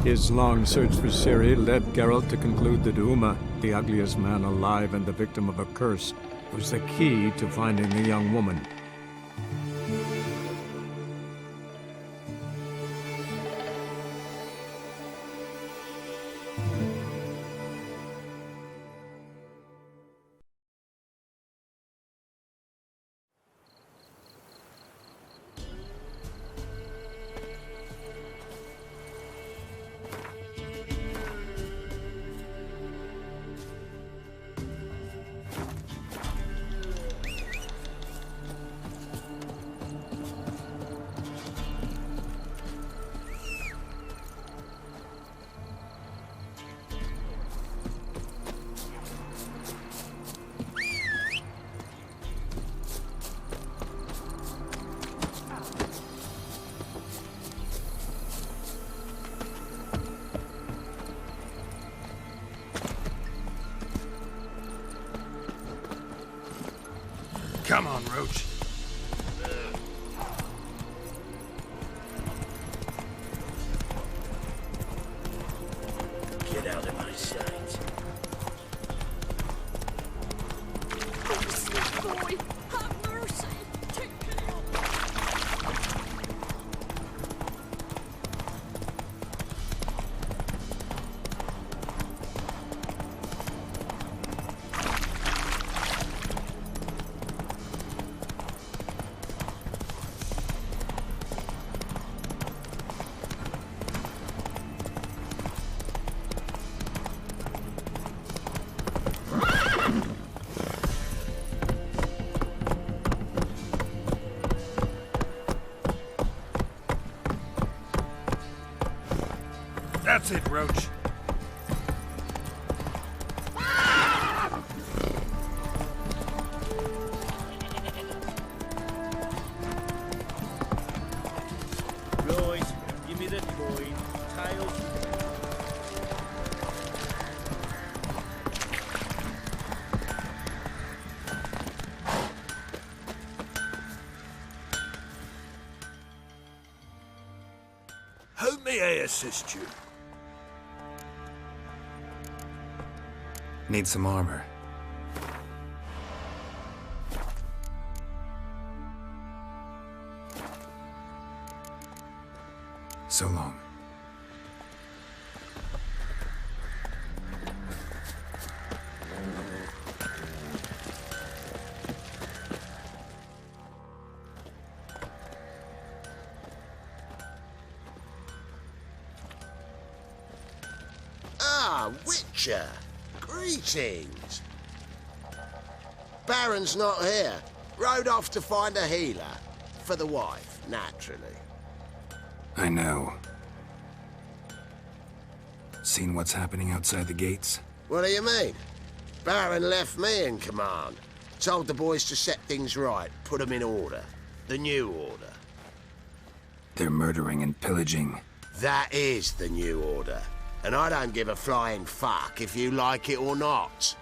His long search for Ciri led Geralt to conclude that Uma, the ugliest man alive and the victim of a curse, was the key to finding the young woman. Come on, Roach. Get out of my sight. Oh, sweet boy, have mercy. Take pity on me. That's it, Roach. Right, give me the coin. Tails. Who may I assist you? Need some armor. So long. Ah, Witcher. Greetings. Baron's not here. Rode off to find a healer. For the wife, naturally. I know. Seen what's happening outside the gates? What do you mean? Baron left me in command. Told the boys to set things right, put them in order. The new order. They're murdering and pillaging. That is the new order. And I don't give a flying fuck if you like it or not.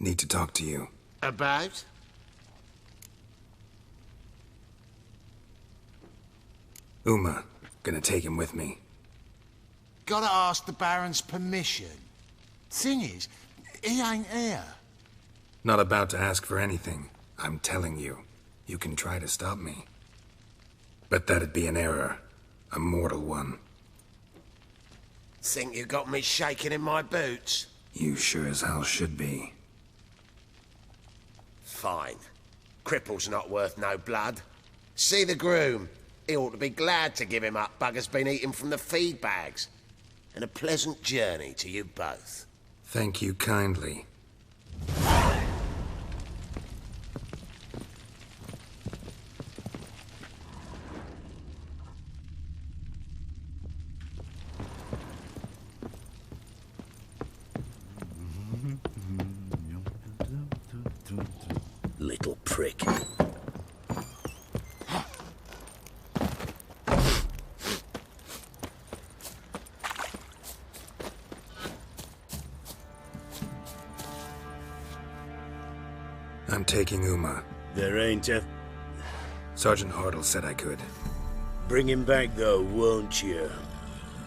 Need to talk to you. About? Uma. Gonna take him with me. Gotta ask the Baron's permission. Thing is, he ain't here. Not about to ask for anything. I'm telling you. You can try to stop me. But that'd be an error. A mortal one. Think you got me shaking in my boots? You sure as hell should be. Fine. Cripple's not worth no blood. See the groom. He ought to be glad to give him up. Bugger's been eating from the feed bags. And a pleasant journey to you both. Thank you kindly. little prick. I'm taking Uma. There ain't a... Sergeant Hartle said I could. Bring him back, though, won't you?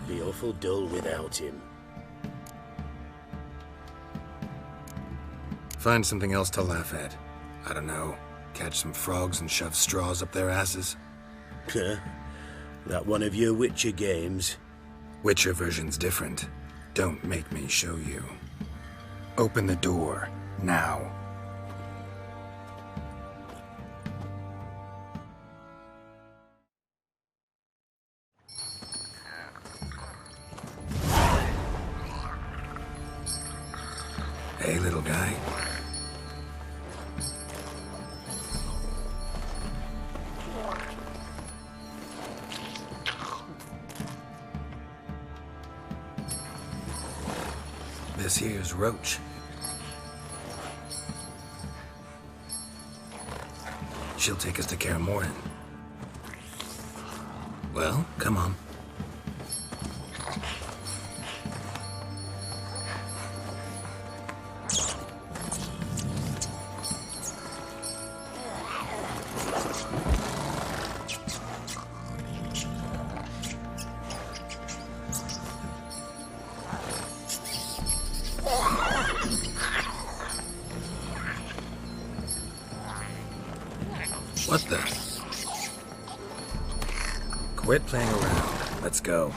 Be awful dull without him. Find something else to laugh at. I don't know. Catch some frogs and shove straws up their asses. Huh? That one of your Witcher games? Witcher version's different. Don't make me show you. Open the door, now. Hey, little guy. This here's Roach. She'll take us to Kaer Morhen. Well, come on. What the? Quit playing around. Let's go.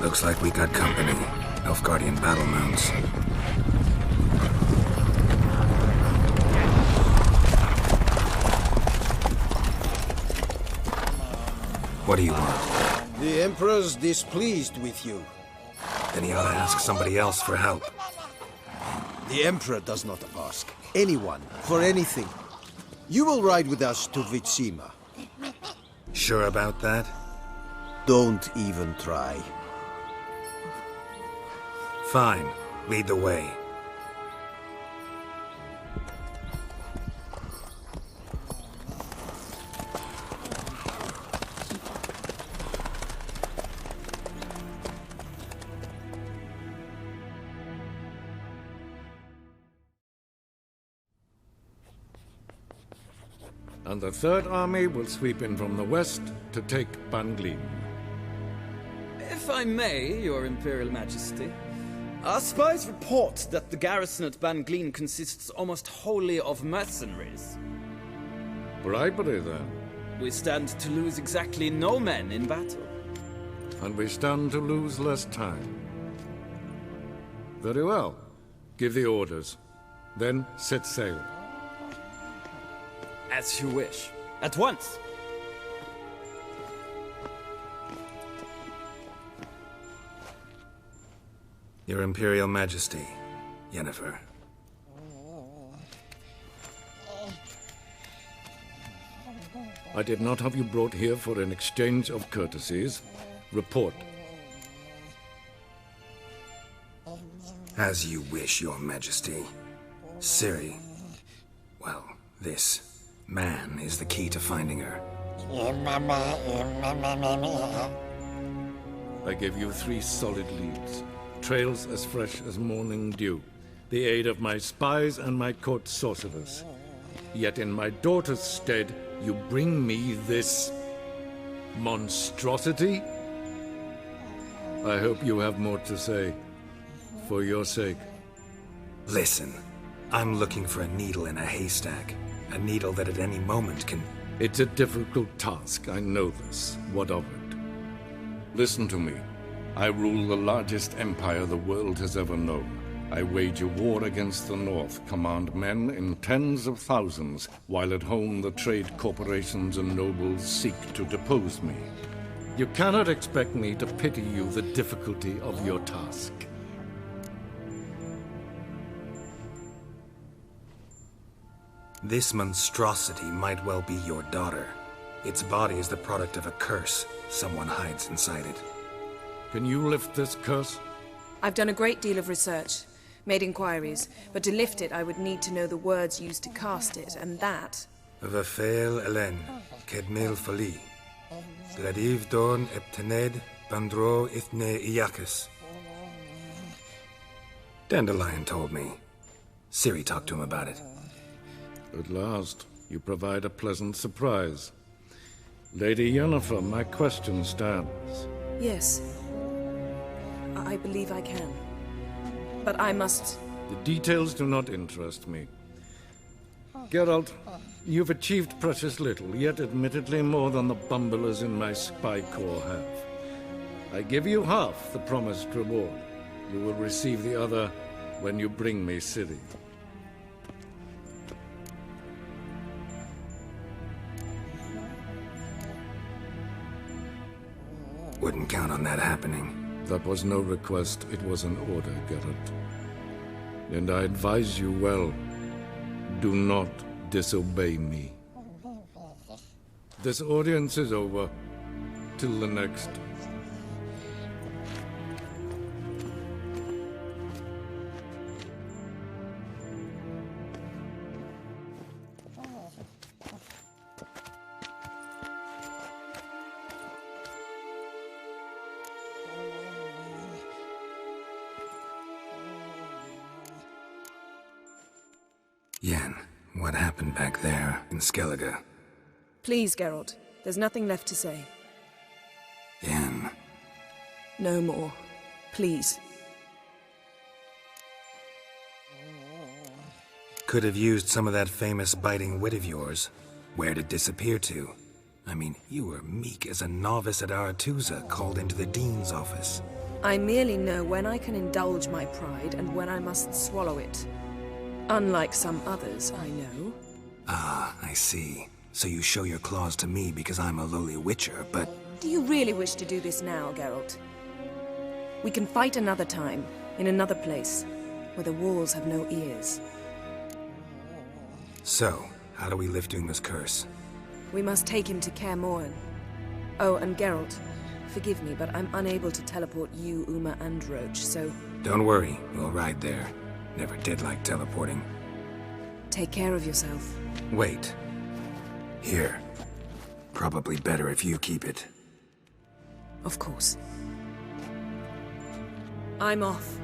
Looks like we got company. Nilfgaardian battle mounts. What do you want? The Emperor's displeased with you. Then he ought to ask somebody else for help. The Emperor does not ask anyone for anything. You will ride with us to Vitsima. Sure about that? Don't even try. Fine. Lead the way. And the Third Army will sweep in from the west to take Banglin. If I may, Your Imperial Majesty, our spies report that the garrison at Banglin consists almost wholly of mercenaries. Bribery, then. We stand to lose exactly no men in battle. And we stand to lose less time. Very well. Give the orders. Then set sail. As you wish. At once! Your Imperial Majesty, Yennefer. I did not have you brought here for an exchange of courtesies. Report. As you wish, Your Majesty. Ciri. Well, this man is the key to finding her. I gave you 3 solid leads. Trails as fresh as morning dew. The aid of my spies and my court sorcerers. Yet in my daughter's stead, you bring me this monstrosity? I hope you have more to say. For your sake. Listen, I'm looking for a needle in a haystack. A needle that at any moment can... It's a difficult task, I know this. What of it? Listen to me. I rule the largest empire the world has ever known. I wage a war against the North, command men in tens of thousands, while at home the trade corporations and nobles seek to depose me. You cannot expect me to pity you the difficulty of your task. This monstrosity might well be your daughter. Its body is the product of a curse. Someone hides inside it. Can you lift this curse? I've done a great deal of research, made inquiries, but to lift it I would need to know the words used to cast it, and that... Vafael Elen, Kedmil Fali. Gladiv Dorn Eptened, Bandro Ithne Iakis. Dandelion told me. Ciri talked to him about it. At last, you provide a pleasant surprise. Lady Yennefer, my question stands. Yes. I believe I can. But I must... The details do not interest me. Geralt, you've achieved precious little, yet admittedly more than the bumblers in my spy corps have. I give you half the promised reward. You will receive the other when you bring me Ciri. Wouldn't count on that happening. That was no request, it was an order, Geralt. And I advise you well, do not disobey me. This audience is over. Till the next. Yen, what happened back there in Skellige? Please, Geralt. There's nothing left to say. Yen. No more. Please. Could have used some of that famous biting wit of yours. Where'd it disappear to? I mean, you were meek as a novice at Aretusa, called into the Dean's office. I merely know when I can indulge my pride and when I must swallow it. Unlike some others, I know. Ah, I see. So you show your claws to me because I'm a lowly witcher, but... Do you really wish to do this now, Geralt? We can fight another time, in another place, where the walls have no ears. So, how do we lift Uma's curse? We must take him to Kaer Morhen. Oh, and Geralt, forgive me, but I'm unable to teleport you, Uma, and Roach, so... Don't worry, we'll ride there. Never did like teleporting. Take care of yourself. Wait. Here. Probably better if you keep it. Of course. I'm off.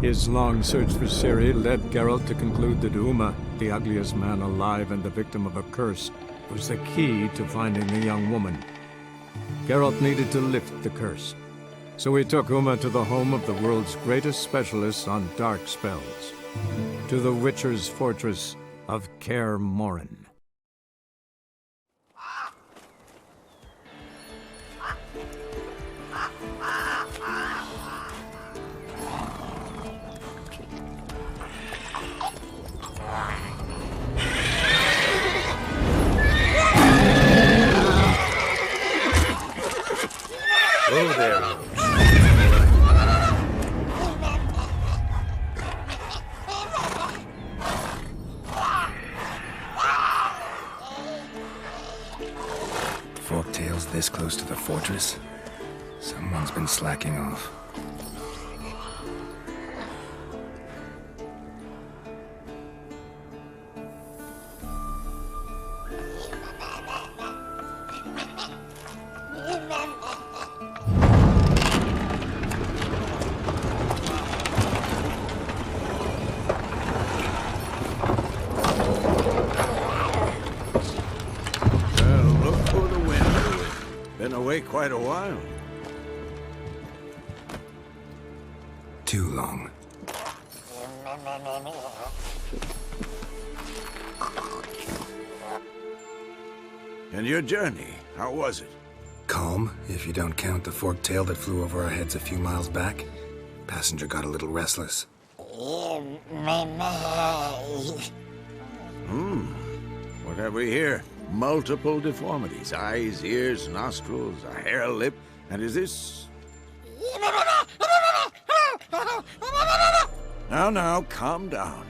His long search for Ciri led Geralt to conclude that Uma, the ugliest man alive and the victim of a curse, was the key to finding the young woman. Geralt needed to lift the curse. So he took Uma to the home of the world's greatest specialists on dark spells, to the Witcher's fortress of Kaer Morhen. Oh, there. Forktail's this close to the fortress? Someone's been slacking off. Quite a while. Too long. And your journey, how was it? Calm, if you don't count the forktail that flew over our heads a few miles back. Passenger got a little restless. What have we here? Multiple deformities. Eyes, ears, nostrils, a hair lip. And is this... Now, calm down.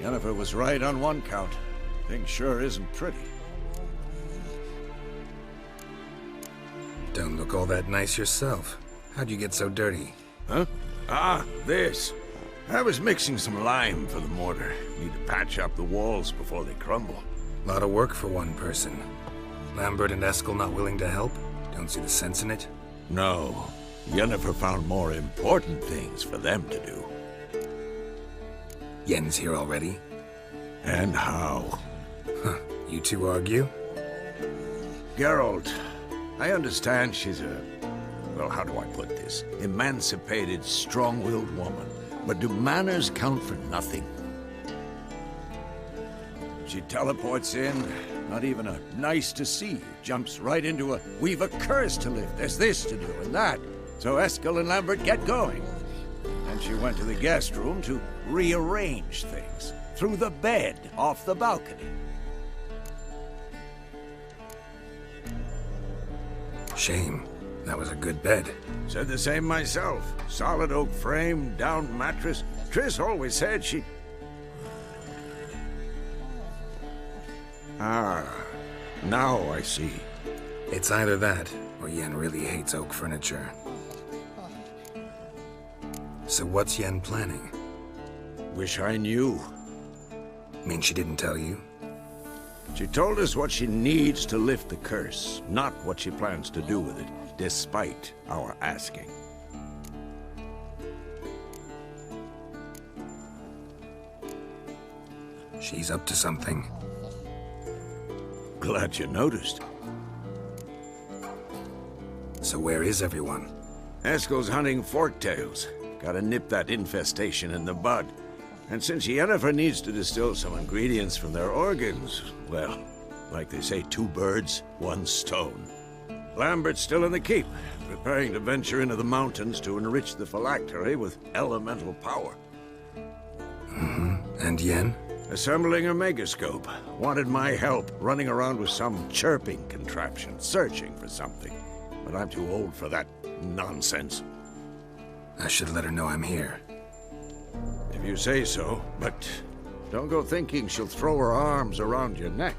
Yennefer was right on one count. Thing sure isn't pretty. Don't look all that nice yourself. How'd you get so dirty? Huh? Ah, this. I was mixing some lime for the mortar. Need to patch up the walls before they crumble. Lot of work for one person. Lambert and Eskel not willing to help? Don't see the sense in it? No. Yennefer found more important things for them to do. Yen's here already? And how? Huh. You two argue? Geralt, I understand she's a... well, how do I put this? Emancipated, strong-willed woman. But do manners count for nothing? She teleports in, not even a nice to see you, jumps right into a we've a curse to lift, there's this to do and that. So Eskel and Lambert get going. And she went to the guest room to rearrange things. Through the bed, off the balcony. Shame. That was a good bed. Said the same myself. Solid oak frame, down mattress. Triss always said she... Ah, now I see. It's either that, or Yen really hates oak furniture. So what's Yen planning? Wish I knew. Mean she didn't tell you? She told us what she needs to lift the curse, not what she plans to do with it, despite our asking. She's up to something. Glad you noticed. So where is everyone? Eskel's hunting forktails. Gotta nip that infestation in the bud. And since Yennefer needs to distill some ingredients from their organs, well, like they say, 2 birds, 1 stone. Lambert's still in the keep, preparing to venture into the mountains to enrich the phylactery with elemental power. And Yen? Assembling a megascope. Wanted my help running around with some chirping contraption, searching for something. But I'm too old for that nonsense. I should let her know I'm here. If you say so, but don't go thinking she'll throw her arms around your neck.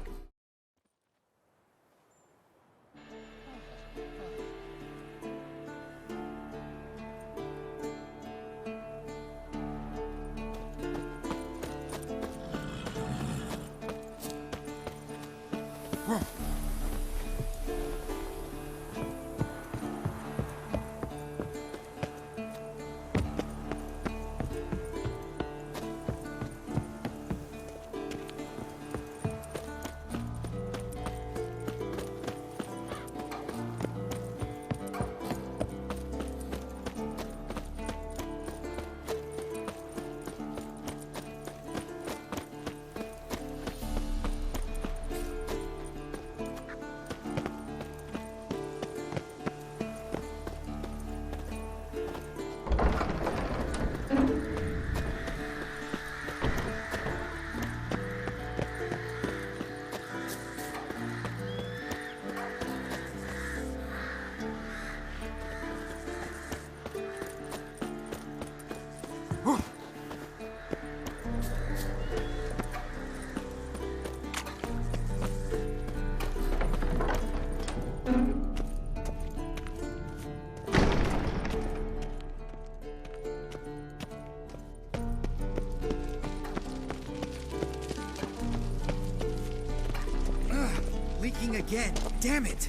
Leaking again. Damn it!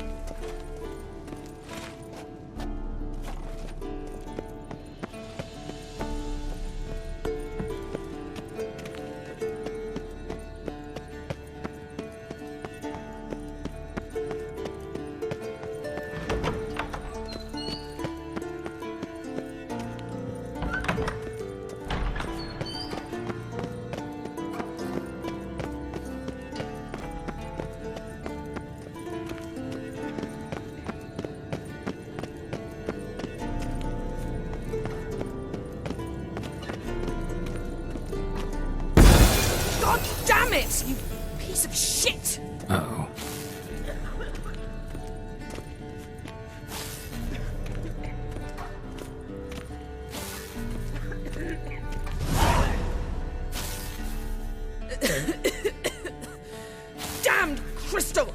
Damn it, you piece of shit! Uh-oh. Damned crystal!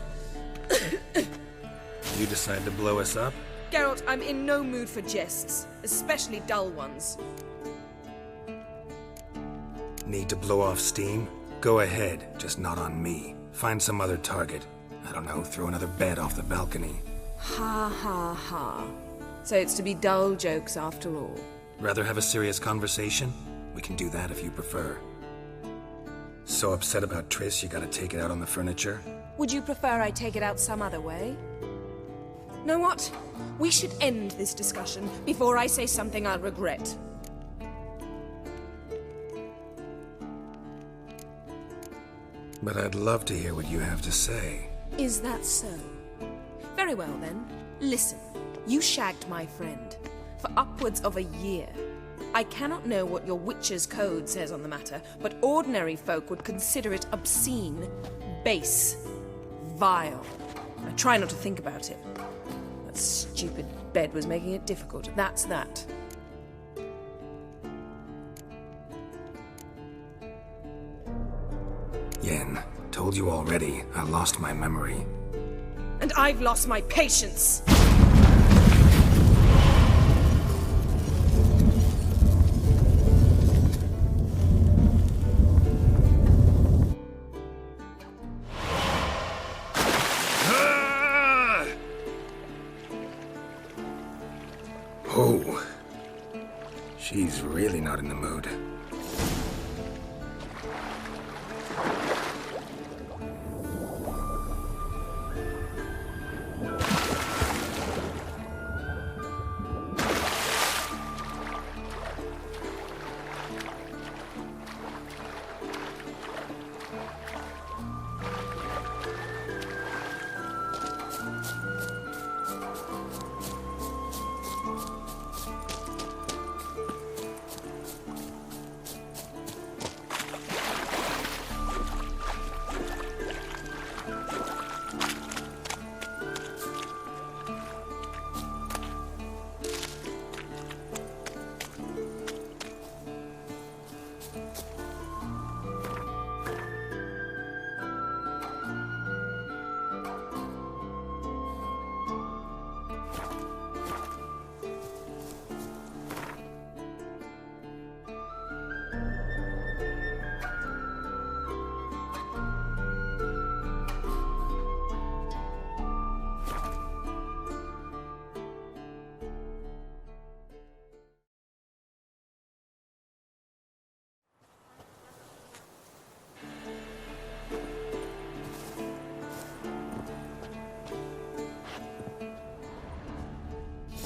You decide to blow us up? Geralt, I'm in no mood for jests, especially dull ones. Need to blow off steam? Go ahead, just not on me. Find some other target. I don't know, throw another bed off the balcony. Ha ha ha. So it's to be dull jokes after all. Rather have a serious conversation? We can do that if you prefer. So upset about Triss, you gotta take it out on the furniture? Would you prefer I take it out some other way? Know what? We should end this discussion before I say something I'll regret. But I'd love to hear what you have to say. Is that so? Very well then. Listen, you shagged my friend for upwards of a year. I cannot know what your witch's code says on the matter, but ordinary folk would consider it obscene, base, vile. I try not to think about it. That stupid bed was making it difficult. That's that. Yen, told you already, I lost my memory. And I've lost my patience! Oh. She's really not in the mood.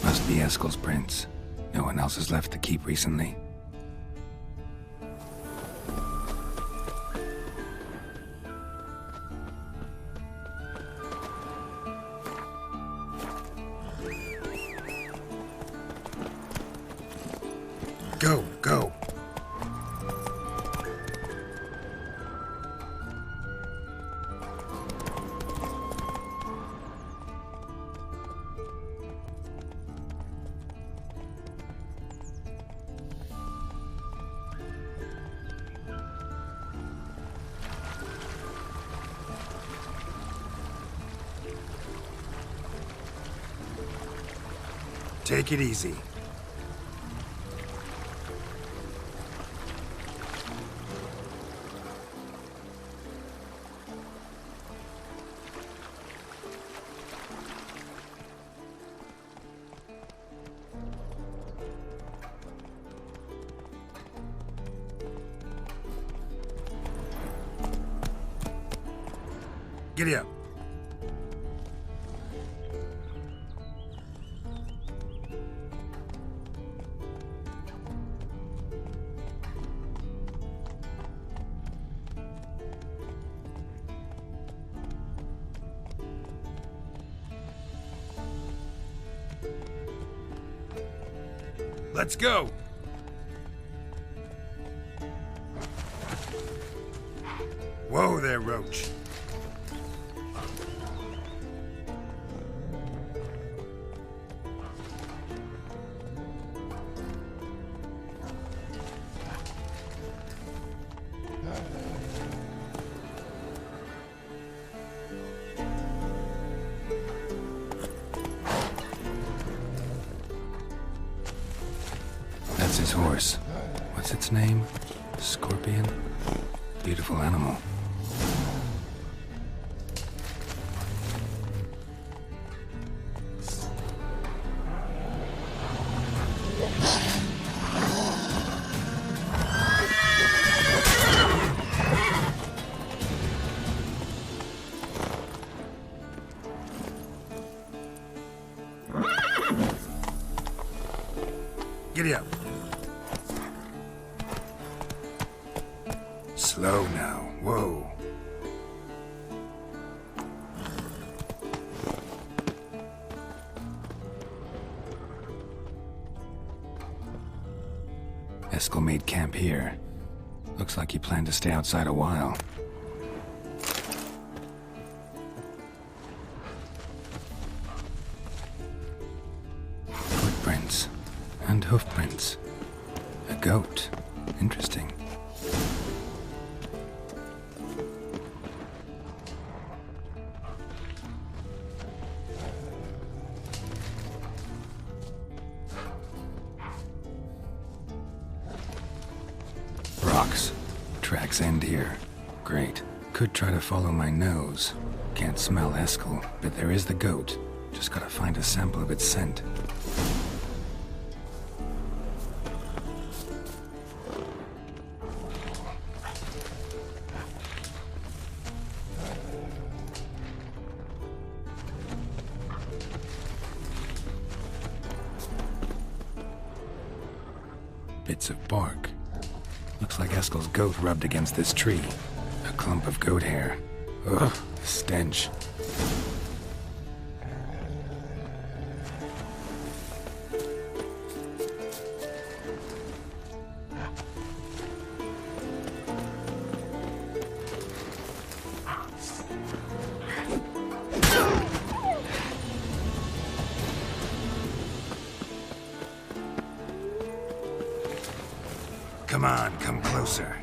Must be Eskel's prints. No one else has left the keep recently. Go, go. Take it easy. Giddy up. Let's go! Whoa there, Roach. horse. What's its name? Scorpion? Beautiful animal. Giddy up. Slow now. Whoa. Eskel made camp here. Looks like he planned to stay outside a while. Footprints. And hoofprints. A goat. Interesting. Rocks. Tracks end here. Great. Could try to follow my nose. Can't smell Eskel, but there is the goat. Just gotta find a sample of its scent. Bits of bark. Looks like Eskel's goat rubbed against this tree. A clump of goat hair. Ugh, the stench. Come on, come closer.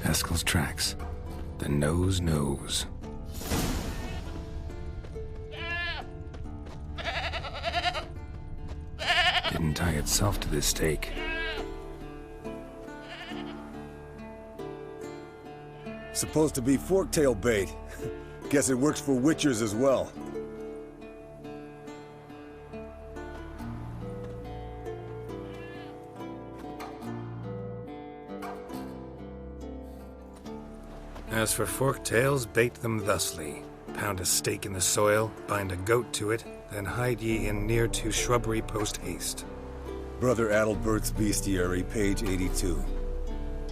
Eskel's tracks. The nose knows. Didn't tie itself to this stake. Supposed to be forktail bait. Guess it works for witchers as well. As for forktails, bait them thusly. Pound a stake in the soil, bind a goat to it, then hide ye in near to shrubbery post haste. Brother Adalbert's Bestiary, page 82.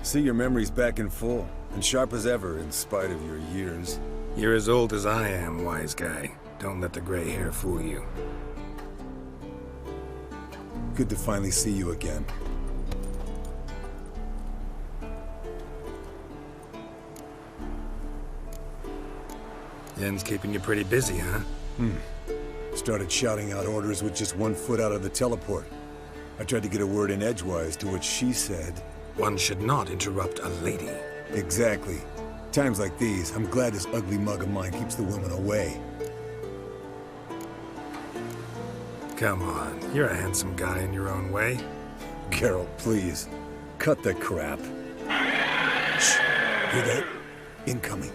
See, your memory's back in full, and sharp as ever in spite of your years. You're as old as I am, wise guy. Don't let the gray hair fool you. Good to finally see you again. Yen's keeping you pretty busy, huh? Started shouting out orders with just 1 foot out of the teleport. I tried to get a word in edgewise, to which she said... One should not interrupt a lady. Exactly. Times like these, I'm glad this ugly mug of mine keeps the women away. Come on, you're a handsome guy in your own way. Geralt, please. Cut the crap. Shh. Hear that? Incoming.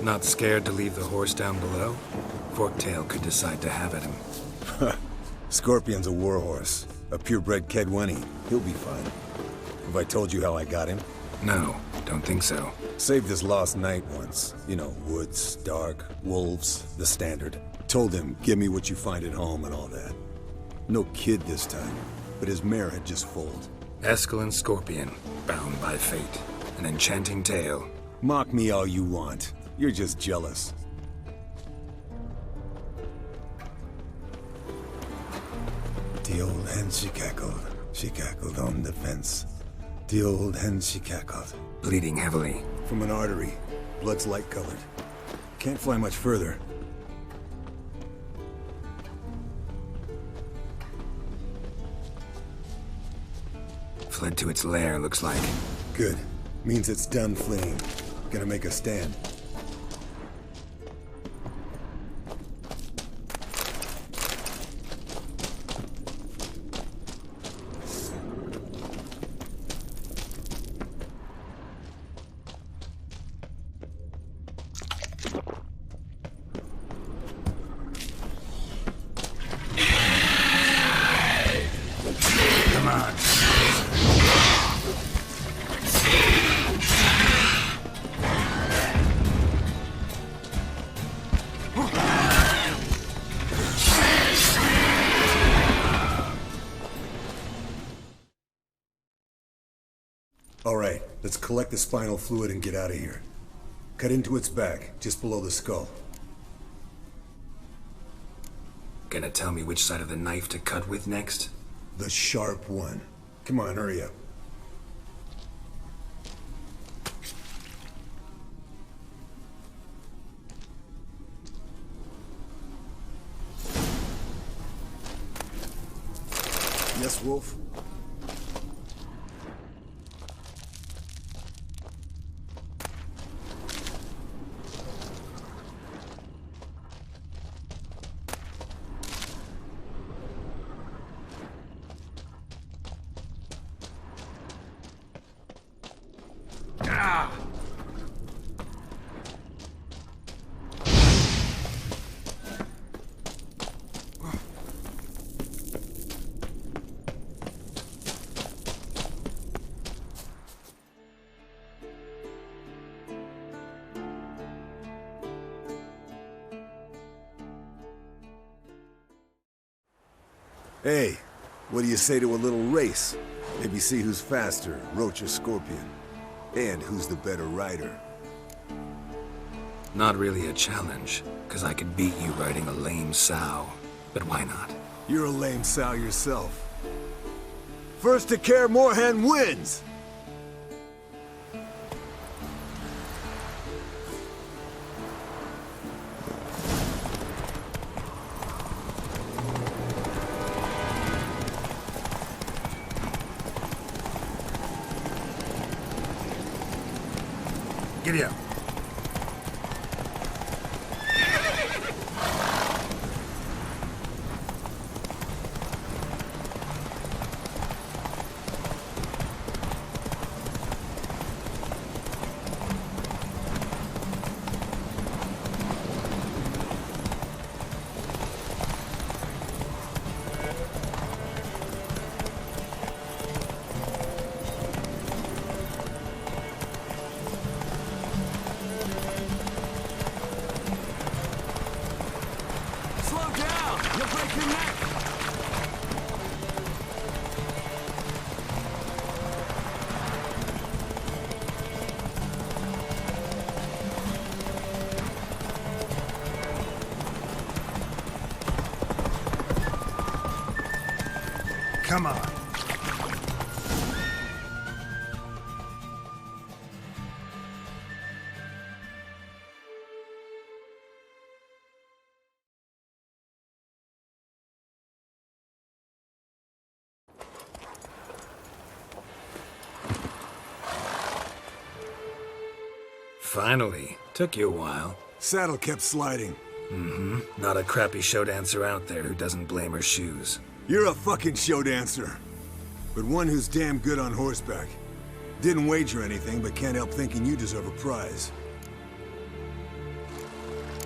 Not scared to leave the horse down below? Forktail could decide to have at him. Scorpion's a warhorse. A purebred Kedwenny. He'll be fine. Have I told you how I got him? No, don't think so. Saved his lost knight once. You know, woods, dark, wolves, the standard. Told him, give me what you find at home and all that. No kid this time, but his mare had just foaled. Eskel and Scorpion, bound by fate. An enchanting tale. Mock me all you want. You're just jealous. The old hen she cackled on the fence. The old hen she cackled. Bleeding heavily. From an artery. Blood's light-colored. Can't fly much further. Fled to its lair, looks like. Good. Means it's done fleeing. Gonna make a stand. Come on. All right, let's collect the spinal fluid and get out of here. Cut into its back, just below the skull. Gonna tell me which side of the knife to cut with next? The sharp one. Come on, hurry up. Yes, Wolf? Hey, what do you say to a little race? Maybe see who's faster, Roach or Scorpion. And who's the better rider. Not really a challenge, because I could beat you riding a lame sow. But why not? You're a lame sow yourself. First to care Moorhen wins! Giddy up. Come on. Finally. Took you a while. Saddle kept sliding. Mm-hmm. Not a crappy show dancer out there who doesn't blame her shoes. You're a fucking show dancer. But one who's damn good on horseback. Didn't wager anything, but can't help thinking you deserve a prize.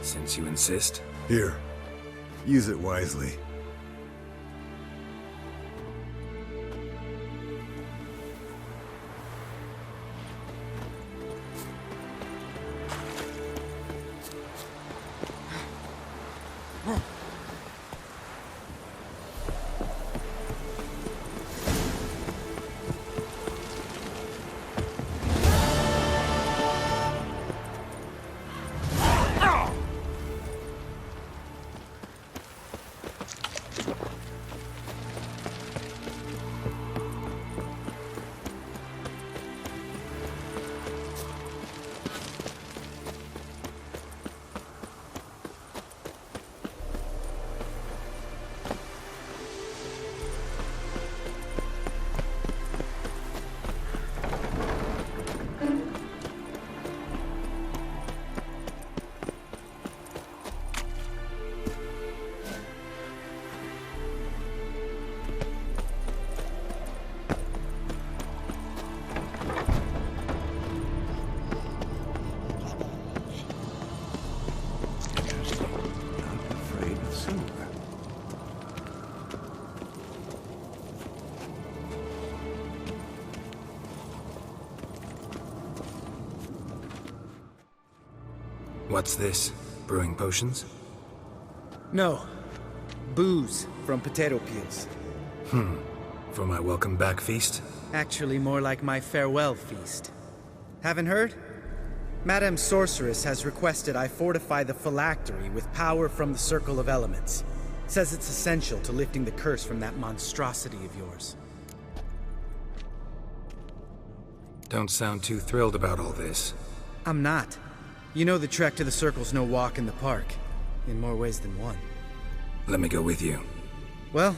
Since you insist. Here. Use it wisely. What's this? Brewing potions? No. Booze from potato peels. For my welcome back feast? Actually, more like my farewell feast. Haven't heard? Madame Sorceress has requested I fortify the phylactery with power from the Circle of Elements. Says it's essential to lifting the curse from that monstrosity of yours. Don't sound too thrilled about all this. I'm not. You know the trek to the Circle's no walk in the park. In more ways than one. Let me go with you. Well,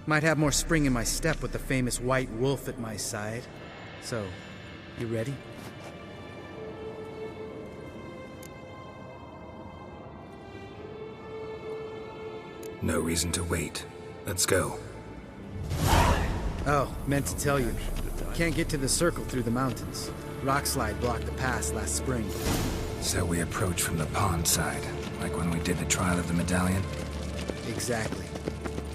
might have more spring in my step with the famous White Wolf at my side. So, you ready? No reason to wait. Let's go. Oh, meant to tell you. Can't get to the Circle through the mountains. Rockslide blocked the pass last spring. So we approach from the pond side, like when we did the trial of the medallion? Exactly.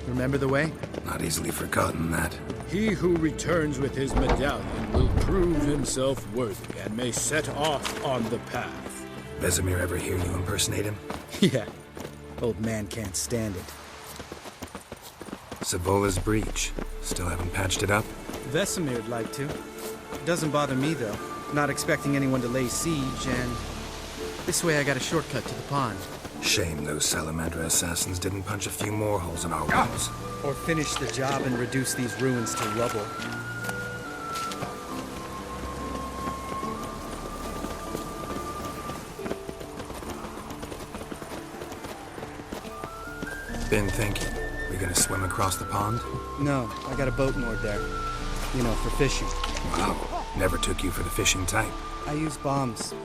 Remember the way? Not easily forgotten, that. He who returns with his medallion will prove himself worthy and may set off on the path. Vesemir ever hear you impersonate him? Yeah. Old man can't stand it. Savola's breach. Still haven't patched it up? Vesemir'd like to. Doesn't bother me, though. Not expecting anyone to lay siege, and this way I got a shortcut to the pond. Shame those Salamandra assassins didn't punch a few more holes in our walls. Or finish the job and reduce these ruins to rubble. Ben, thank you. We gonna swim across the pond? No, I got a boat moored there. You know, for fishing. Wow. Never took you for the fishing type. I use bombs.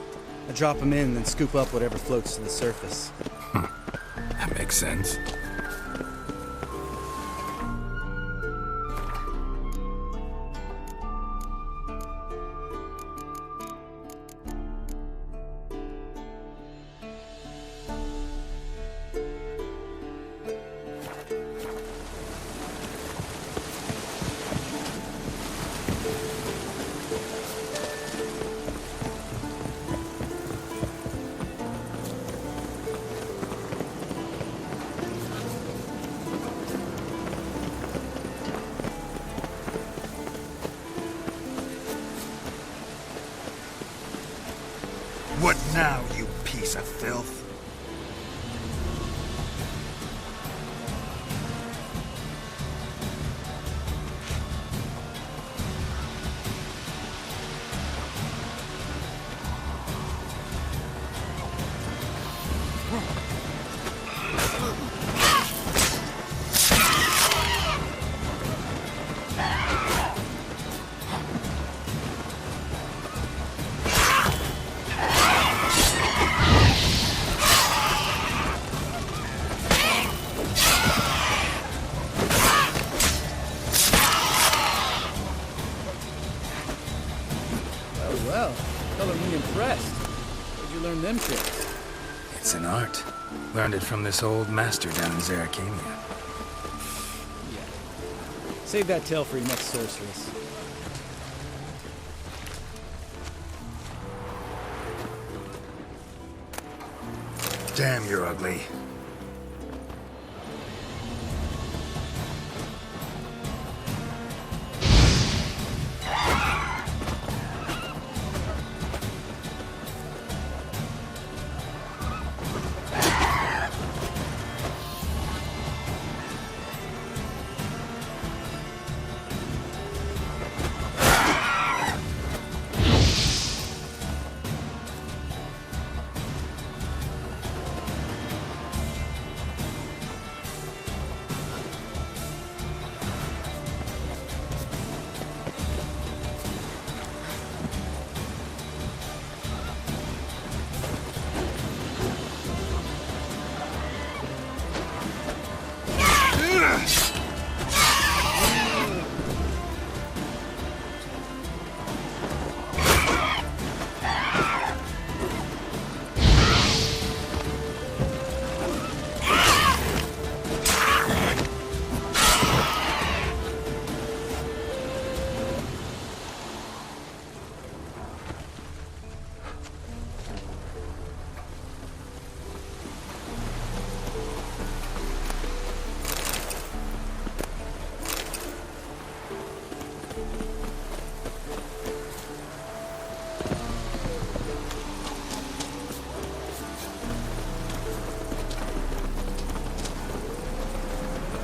I drop them in, then scoop up whatever floats to the surface. That makes sense. What now, you piece of filth? Well, color me impressed. Where'd you learn them tricks? It's an art. Learned it from this old master down in Zeracania. Save that tale for your next sorceress. Damn, you're ugly.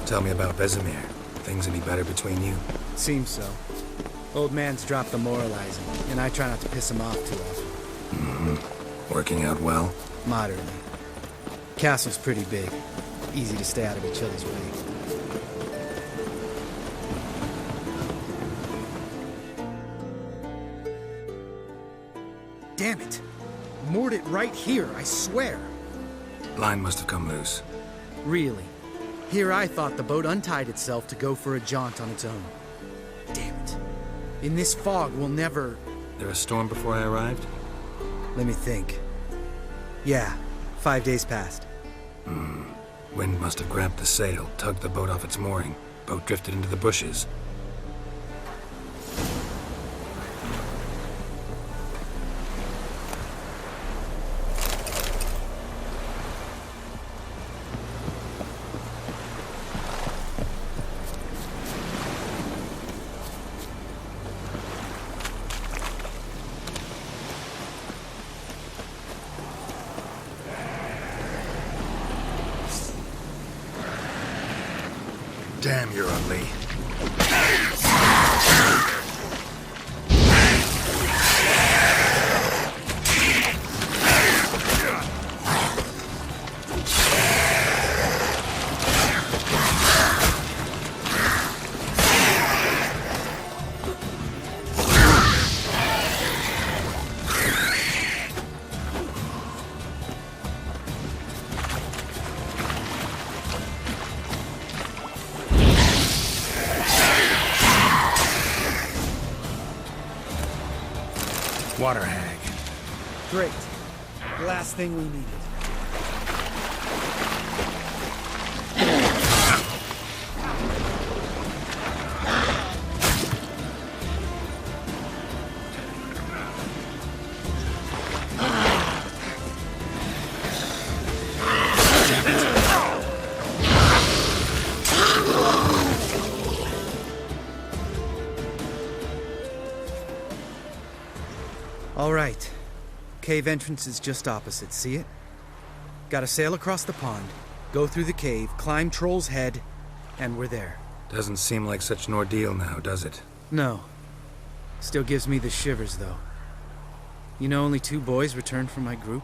Tell me about Vesemir. Things any better between you? Seems so. Old man's dropped the moralizing, and I try not to piss him off too often. Mm-hmm. Working out well? Moderately. Castle's pretty big. Easy to stay out of each other's way. Damn it! Moored it right here, I swear! Line must have come loose. Really? Here I thought the boat untied itself to go for a jaunt on its own. Damn it. In this fog, we'll never... There a storm before I arrived? Let me think. Yeah, 5 days passed. Wind must have grabbed the sail, tugged the boat off its mooring. Boat drifted into the bushes. Damn, you're ugly. Water hag. Great. Last thing we needed. All right. Cave entrance is just opposite, see it? Gotta sail across the pond, go through the cave, climb Troll's Head, and we're there. Doesn't seem like such an ordeal now, does it? No. Still gives me the shivers, though. You know only 2 boys returned from my group?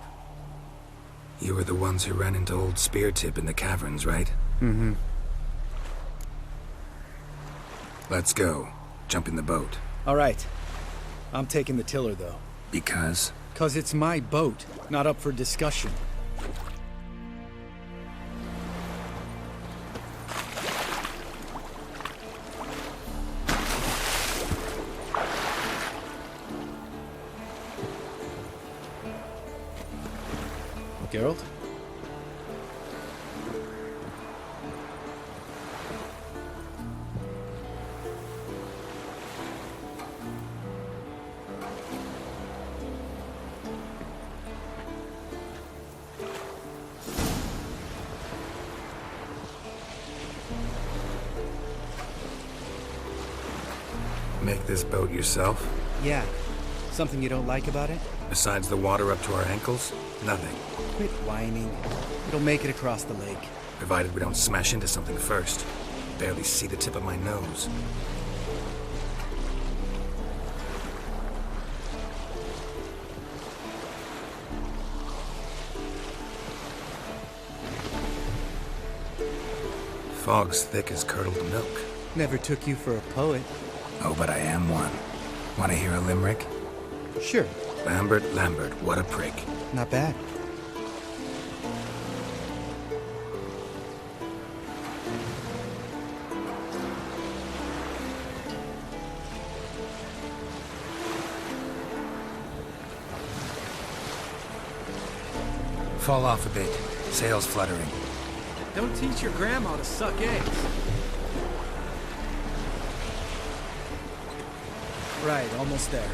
You were the ones who ran into old Speartip in the caverns, right? Mm-hmm. Let's go. Jump in the boat. All right. I'm taking the tiller, though. Because? 'Cause it's my boat, not up for discussion. Geralt? Make this boat yourself? Yeah. Something you don't like about it? Besides the water up to our ankles? Nothing. Quit whining. It'll make it across the lake. Provided we don't smash into something first. Barely see the tip of my nose. Fog's thick as curdled milk. Never took you for a poet. Oh, but I am one. Want to hear a limerick? Sure. Lambert, what a prick. Not bad. Fall off a bit. Sails fluttering. Don't teach your grandma to suck eggs. Right, almost there.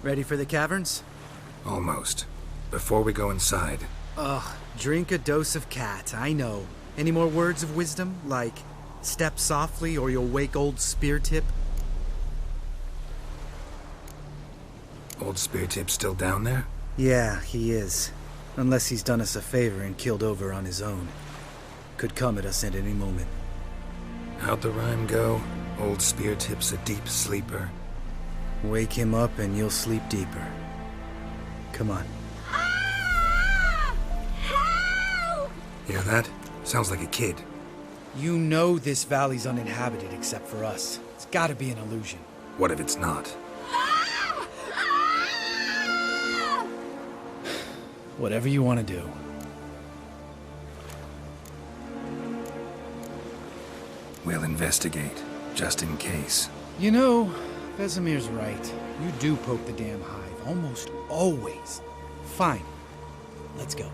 Ready for the caverns? Almost. Before we go inside. Ugh, drink a dose of cat, I know. Any more words of wisdom, like step softly or you'll wake old Spear Tip? Old Spear Tip still down there? Yeah, he is. Unless he's done us a favor and killed over on his own. Could come at us at any moment. How'd the rhyme go? Old Spear Tip's a deep sleeper. Wake him up and you'll sleep deeper. Come on. Hear that? Sounds like a kid. You know this valley's uninhabited except for us. It's gotta be an illusion. What if it's not? Whatever you want to do. We'll investigate, just in case. You know, Vesemir's right. You do poke the damn hive, almost always. Fine. Let's go.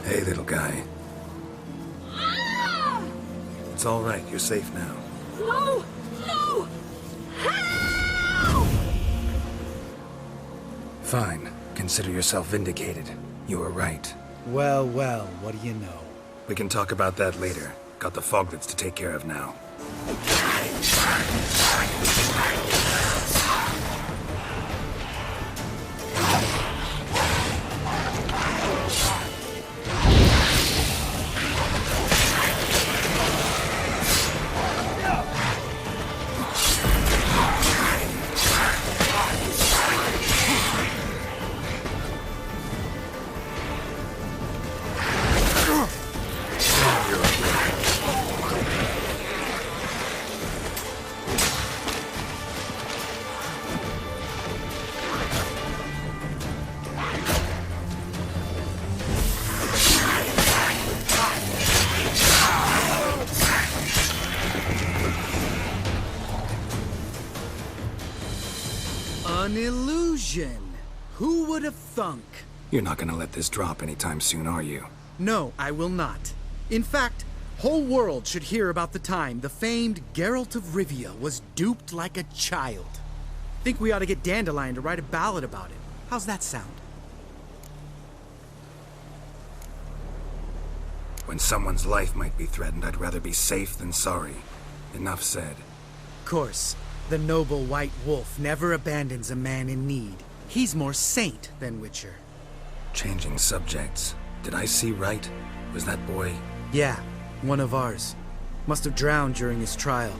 Hey, little guy. It's all right. You're safe now. No! No! Fine. Consider yourself vindicated. You were right. Well, well, what do you know? We can talk about that later. Got the foglets to take care of now. An illusion! Who would have thunk? You're not gonna let this drop anytime soon, are you? No, I will not. In fact, whole world should hear about the time the famed Geralt of Rivia was duped like a child. Think we ought to get Dandelion to write a ballad about it. How's that sound? When someone's life might be threatened, I'd rather be safe than sorry. Enough said. Course, the noble white wolf never abandons a man in need. He's more saint than Witcher. Changing subjects. Did I see right? Was that boy? Yeah, one of ours. Must have drowned during his trial.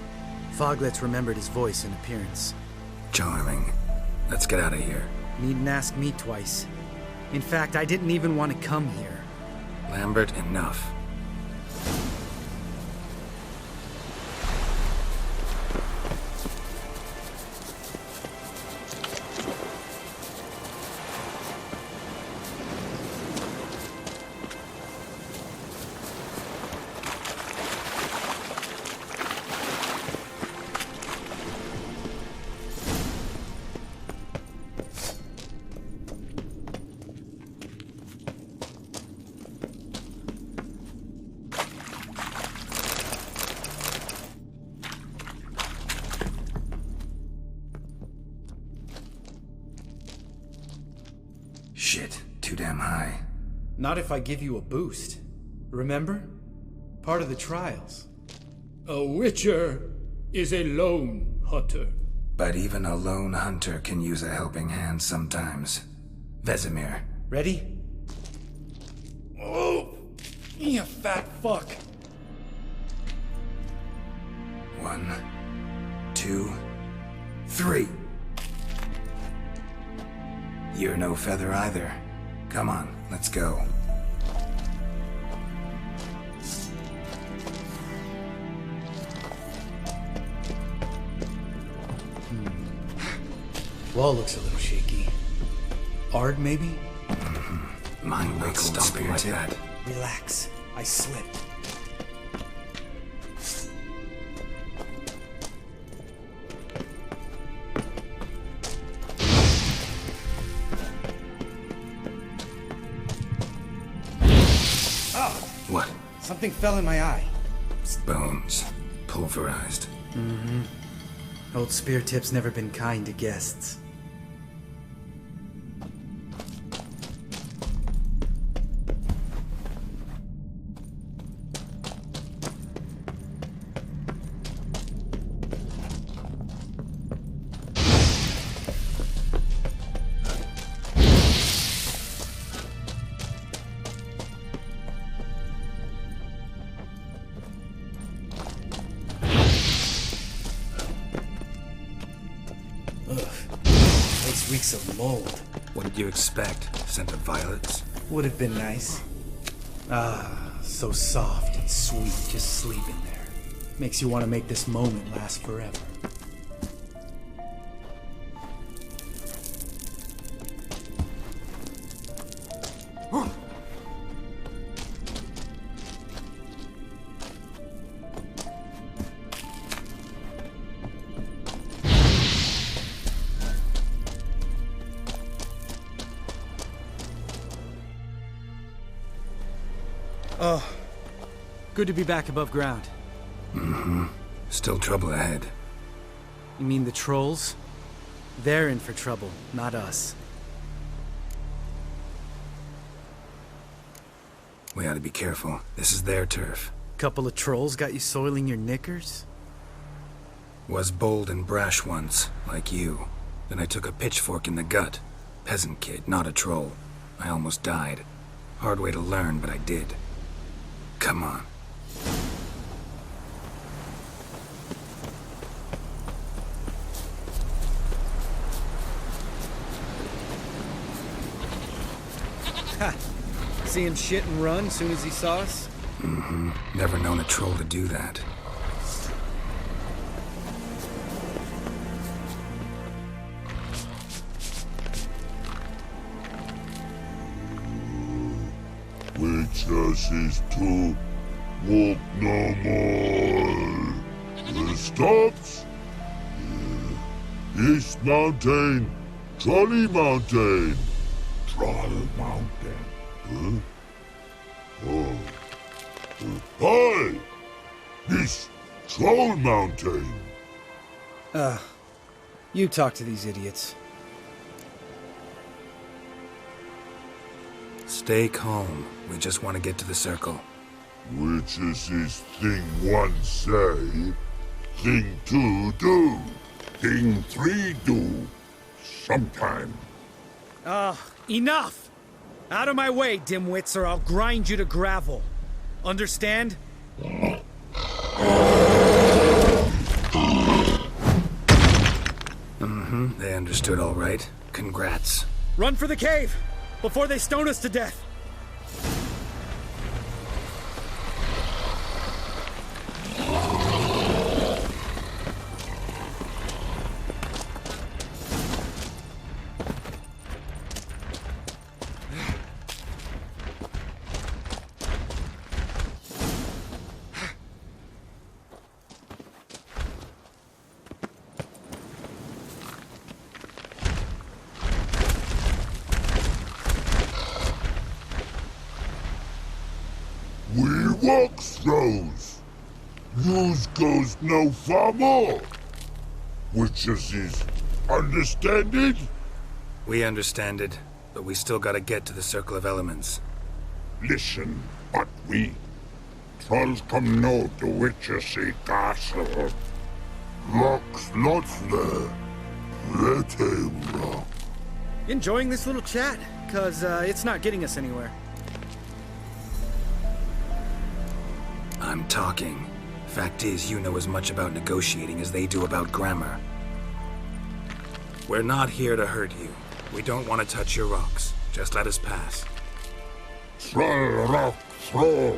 Foglets remembered his voice and appearance. Charming. Let's get out of here. Needn't ask me twice. In fact, I didn't even want to come here. Lambert, enough. too damn high. Not if I give you a boost. Remember? Part of the trials. A witcher is a lone hunter. But even a lone hunter can use a helping hand sometimes. Vesemir. Ready? Oh! You fat fuck! 1, 2, 3. You're no feather either. Come on, let's go. Wall looks a little shaky. Ard, maybe? Mine will stomp like that. Relax. I slipped. What? Something fell in my eye. Bones. Pulverized. Mm-hmm. Old Spear Tip's never been kind to guests. Reeks of mold. What did you expect? Scent of violets? Would have been nice. Ah, so soft and sweet, just sleeping there. Makes you want to make this moment last forever. Oh, good to be back above ground. Mm-hmm. Still trouble ahead. You mean the trolls? They're in for trouble, not us. We ought to be careful. This is their turf. Couple of trolls got you soiling your knickers? Was bold and brash once, like you. Then I took a pitchfork in the gut. Peasant kid, not a troll. I almost died. Hard way to learn, but I did. Come on. Ha! See him shit and run soon as he saw us? Mm-hmm. Never known a troll to do that. Witches is to walk no more. Stops. East Mountain, Trolley Mountain. Troll Mountain. Huh? Oh. Hi! This Troll Mountain. You talk to these idiots. Stay calm. We just want to get to the circle. Which is this thing one say, thing two do, thing three do, sometime. Enough! Out of my way, dimwits, or I'll grind you to gravel. Understand? Mm-hmm. They understood all right. Congrats. Run for the cave! Before they stone us to death! We walk throws. News goes no far more. Which is understand it? We understand it, but we still gotta get to the Circle of Elements. Listen, but we trolls come no to Witchersea Castle. Rocks lots there. Let him rock. Enjoying this little chat? Cause it's not getting us anywhere. I'm talking. Fact is, you know as much about negotiating as they do about grammar. We're not here to hurt you. We don't want to touch your rocks. Just let us pass. Troll rock throw.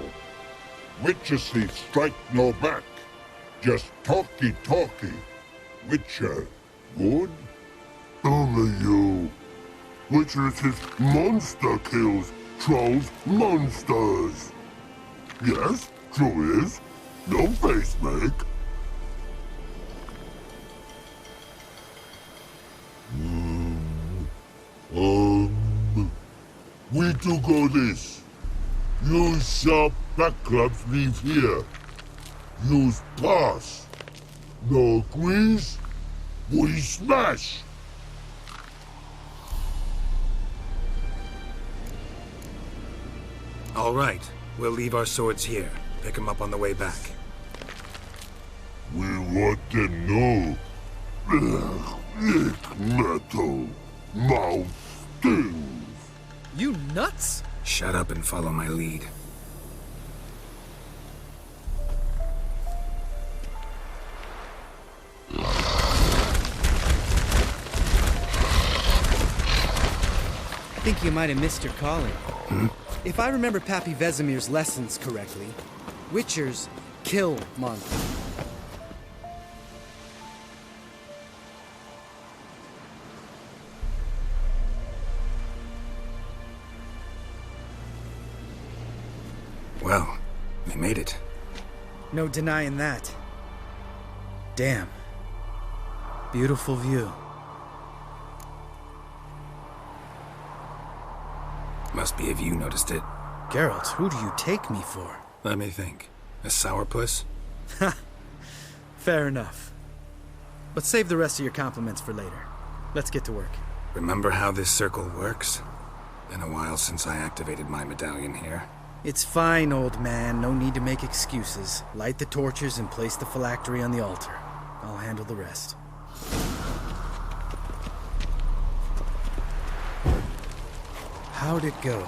Witchersea strike no back. Just talky. Witcher, good? Only you. Witchersea monster kills trolls monsters. Yes, true is. No face make. We do go this. Use sharp back clubs leave here. Use pass. No agrees? We smash. All right. We'll leave our swords here. Pick them up on the way back. We want to know. Lick metal. Mouth stings. You nuts? Shut up and follow my lead. I think you might have missed your calling. If I remember Pappy Vesemir's lessons correctly, Witchers kill monsters. Well, we made it. No denying that. Damn. Beautiful view. Must be if you noticed it. Geralt, who do you take me for? Let me think. A sourpuss? Ha! Fair enough. But save the rest of your compliments for later. Let's get to work. Remember how this circle works? Been a while since I activated my medallion here. It's fine, old man. No need to make excuses. Light the torches and place the phylactery on the altar. I'll handle the rest. How'd it go?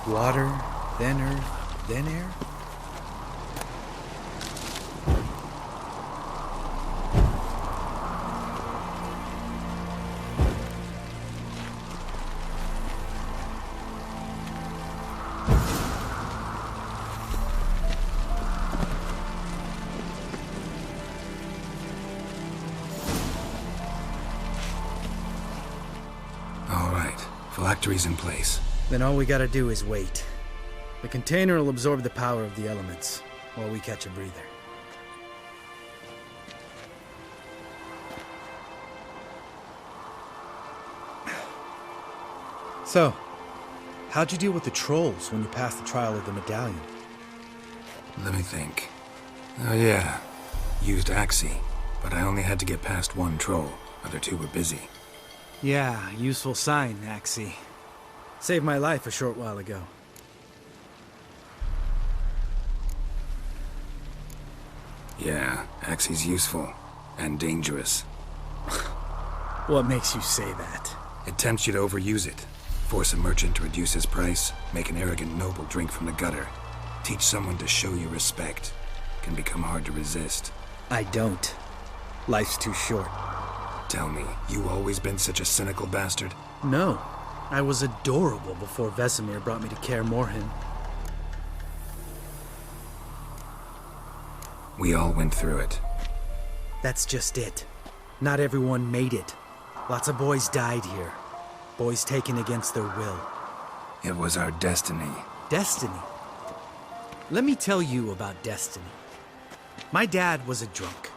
Water, then earth, then air? Phylactery's in place. Then all we gotta do is wait. The container will absorb the power of the elements, while we catch a breather. So, how'd you deal with the trolls when you passed the trial of the medallion? Let me think. Oh yeah, used Axii, but I only had to get past one troll. Other two were busy. Yeah, useful sign, Axii. Saved my life a short while ago. Yeah, Axii's useful. And dangerous. What makes you say that? It tempts you to overuse it. Force a merchant to reduce his price, make an arrogant noble drink from the gutter. Teach someone to show you respect. Can become hard to resist. I don't. Life's too short. Tell me, you always been such a cynical bastard? No. I was adorable before Vesemir brought me to Kaer Morhen. We all went through it. That's just it. Not everyone made it. Lots of boys died here. Boys taken against their will. It was our destiny. Destiny? Let me tell you about destiny. My dad was a drunk.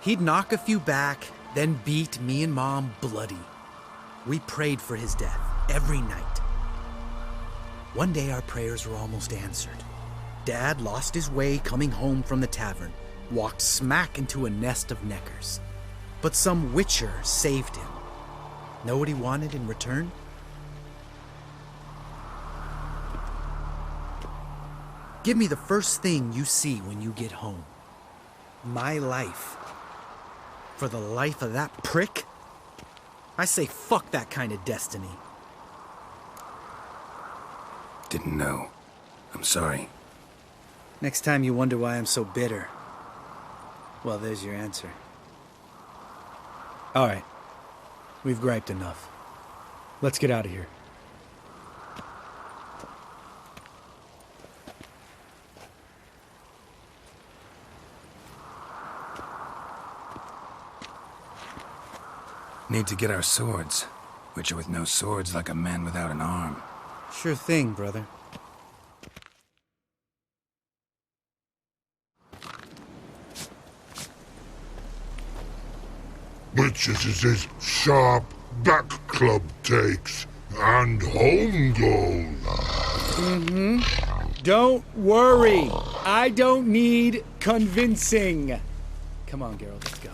He'd knock a few back, then beat me and Mom bloody. We prayed for his death every night. One day our prayers were almost answered. Dad lost his way coming home from the tavern, walked smack into a nest of neckers. But some witcher saved him. Know what he wanted in return? Give me the first thing you see when you get home. My life. For the life of that prick? I say fuck that kind of destiny. Didn't know. I'm sorry. Next time you wonder why I'm so bitter, well, there's your answer. All right. We've griped enough. Let's get out of here. Need to get our swords. Witcher with no swords like a man without an arm. Sure thing, brother. Witches is his sharp back club takes, and home goes. Don't worry. I don't need convincing. Come on, Geralt, let's go.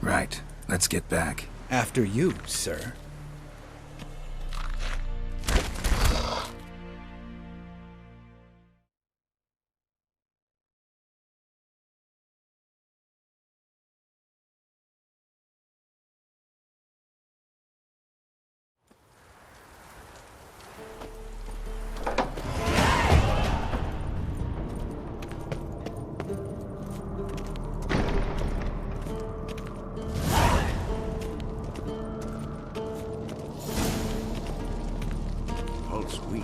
Right. Let's get back. After you, sir. Pulse weak.